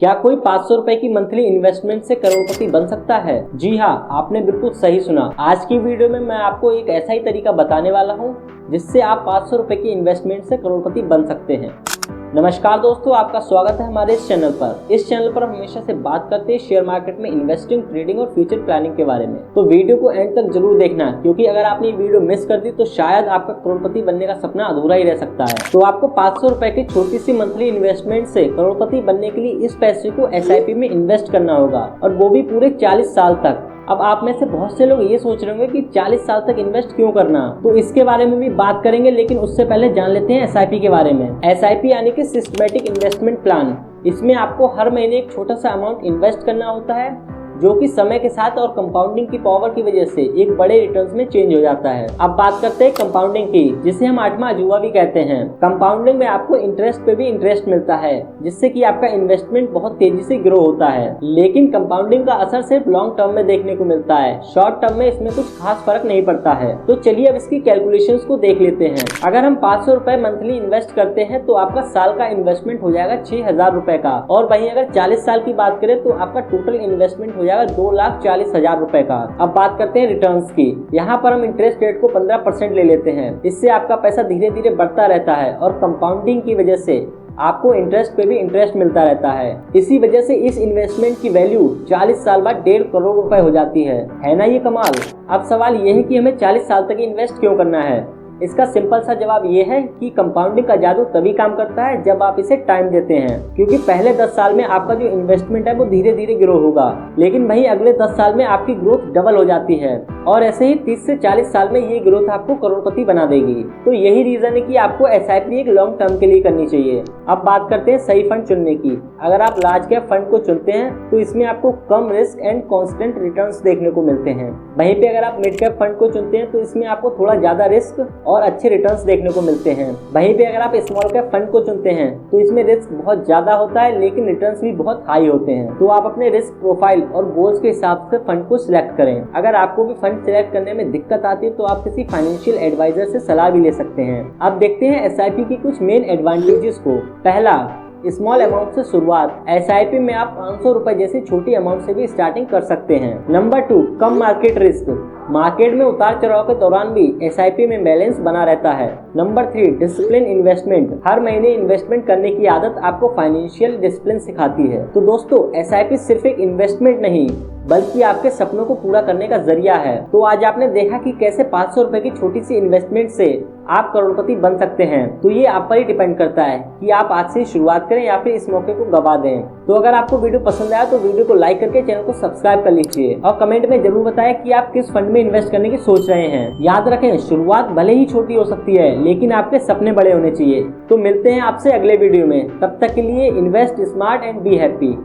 क्या कोई 500 रुपए की मंथली इन्वेस्टमेंट से करोड़पति बन सकता है? जी हाँ, आपने बिल्कुल सही सुना। आज की वीडियो में मैं आपको एक ऐसा ही तरीका बताने वाला हूँ जिससे आप 500 रुपए की इन्वेस्टमेंट से करोड़पति बन सकते हैं। नमस्कार दोस्तों, आपका स्वागत है हमारे इस चैनल पर। इस चैनल पर हम हमेशा से बात करते हैं शेयर मार्केट में इन्वेस्टिंग, ट्रेडिंग और फ्यूचर प्लानिंग के बारे में। तो वीडियो को एंड तक जरूर देखना, क्योंकि अगर आपने ये वीडियो मिस कर दी तो शायद आपका करोड़पति बनने का सपना अधूरा ही रह सकता है। तो आपको 500 रुपए की छोटी सी मंथली इन्वेस्टमेंट से करोड़पति बनने के लिए इस पैसे को SIP में इन्वेस्ट करना होगा, और वो भी पूरे 40 साल तक। अब आप में से बहुत से लोग ये सोच रहे होंगे कि 40 साल तक इन्वेस्ट क्यों करना, तो इसके बारे में भी बात करेंगे, लेकिन उससे पहले जान लेते हैं SIP के बारे में। SIP यानी कि सिस्टमैटिक इन्वेस्टमेंट प्लान। इसमें आपको हर महीने एक छोटा सा अमाउंट इन्वेस्ट करना होता है, जो कि समय के साथ और कंपाउंडिंग की पावर की वजह से एक बड़े रिटर्न्स में चेंज हो जाता है। अब बात करते हैं कंपाउंडिंग की, जिसे हम आठवां अजूबा भी कहते हैं। कंपाउंडिंग में आपको इंटरेस्ट पे भी इंटरेस्ट मिलता है, जिससे कि आपका इन्वेस्टमेंट बहुत तेजी से ग्रो होता है। लेकिन कंपाउंडिंग का असर सिर्फ लॉन्ग टर्म में देखने को मिलता है, शॉर्ट टर्म में इसमें कुछ खास फर्क नहीं पड़ता है। तो चलिए अब इसकी कैलकुलेशंस को देख लेते हैं। अगर हम 500 रुपए मंथली इन्वेस्ट करते हैं तो आपका साल का इन्वेस्टमेंट हो जाएगा 6000 रुपए का, और वहीं अगर 40 साल की बात करें तो आपका टोटल इन्वेस्टमेंट हो जाएगा 2,40,000 रुपए का। अब बात करते हैं रिटर्न्स की। यहाँ पर हम इंटरेस्ट रेट को 15% ले लेते हैं। इससे आपका पैसा धीरे धीरे बढ़ता रहता है, और कंपाउंडिंग की वजह से आपको इंटरेस्ट पे भी इंटरेस्ट मिलता रहता है। इसी वजह से इस इन्वेस्टमेंट की वैल्यू 40 साल बाद 1.5 करोड़ रुपए हो जाती है ना ये कमाल। अब सवाल ये है कि हमें 40 साल तक इन्वेस्ट क्यों करना है। इसका सिंपल सा जवाब ये है कि कंपाउंडिंग का जादू तभी काम करता है जब आप इसे टाइम देते हैं, क्योंकि पहले 10 साल में आपका जो इन्वेस्टमेंट है वो धीरे धीरे ग्रो होगा, लेकिन वहीं अगले 10 साल में आपकी ग्रोथ डबल हो जाती है, और ऐसे ही 30 से 40 साल में ये ग्रोथ आपको करोड़पति बना देगी। तो यही रीजन है कि आपको SIP एक लॉन्ग टर्म के लिए करनी चाहिए। अब बात करते हैं सही फंड चुनने की। अगर आप लार्ज कैप फंड को चुनते हैं तो इसमें आपको कम रिस्क एंड कॉन्स्टेंट रिटर्न्स देखने को मिलते हैं। वहीं पे अगर आप मिड कैप फंड को चुनते हैं तो इसमें आपको थोड़ा ज्यादा रिस्क और अच्छे रिटर्न्स देखने को मिलते हैं। वहीं पे अगर आप स्मॉल कैप फंड को चुनते हैं तो इसमें रिस्क बहुत ज्यादा होता है, लेकिन रिटर्न्स भी बहुत हाई होते हैं। तो आप अपने रिस्क प्रोफाइल और गोल्स के हिसाब से फंड को सिलेक्ट करें। अगर आपको भी फंड सिलेक्ट करने में दिक्कत आती है तो आप किसी फाइनेंशियल एडवाइजर से सलाह भी ले सकते हैं। अब देखते हैं SIP की कुछ मेन एडवांटेजेस को। पहला, स्मॉल अमाउंट से शुरुआत। SIP में आप 500 रुपए जैसी छोटी अमाउंट से भी स्टार्टिंग कर सकते हैं। नंबर 2, कम मार्केट रिस्क। मार्केट में उतार चढ़ाव के दौरान भी SIP में बैलेंस बना रहता है। Number 3, discipline investment. हर महीने इन्वेस्टमेंट करने की आदत आपको फाइनेंशियल डिसिप्लिन सिखाती है। तो दोस्तों, SIP सिर्फ एक इन्वेस्टमेंट नहीं बल्कि आपके सपनों को पूरा करने का जरिया है। तो आज आपने देखा कि कैसे 500 रुपए की छोटी सी इन्वेस्टमेंट से आप करोड़पति बन सकते हैं। तो ये आप पर ही डिपेंड करता है कि आप आज से शुरुआत करें या फिर इस मौके को गवा दें। तो अगर आपको वीडियो पसंद आया तो वीडियो को लाइक करके चैनल को सब्सक्राइब कर लीजिए, और कमेंट में जरूर बताएं कि आप किस फंड में इन्वेस्ट करने की सोच रहे हैं। याद रखें, शुरुआत भले ही छोटी हो सकती है, लेकिन आपके सपने बड़े होने चाहिए। तो मिलते हैं आपसे अगले वीडियो में। तब तक के लिए invest smart and be happy.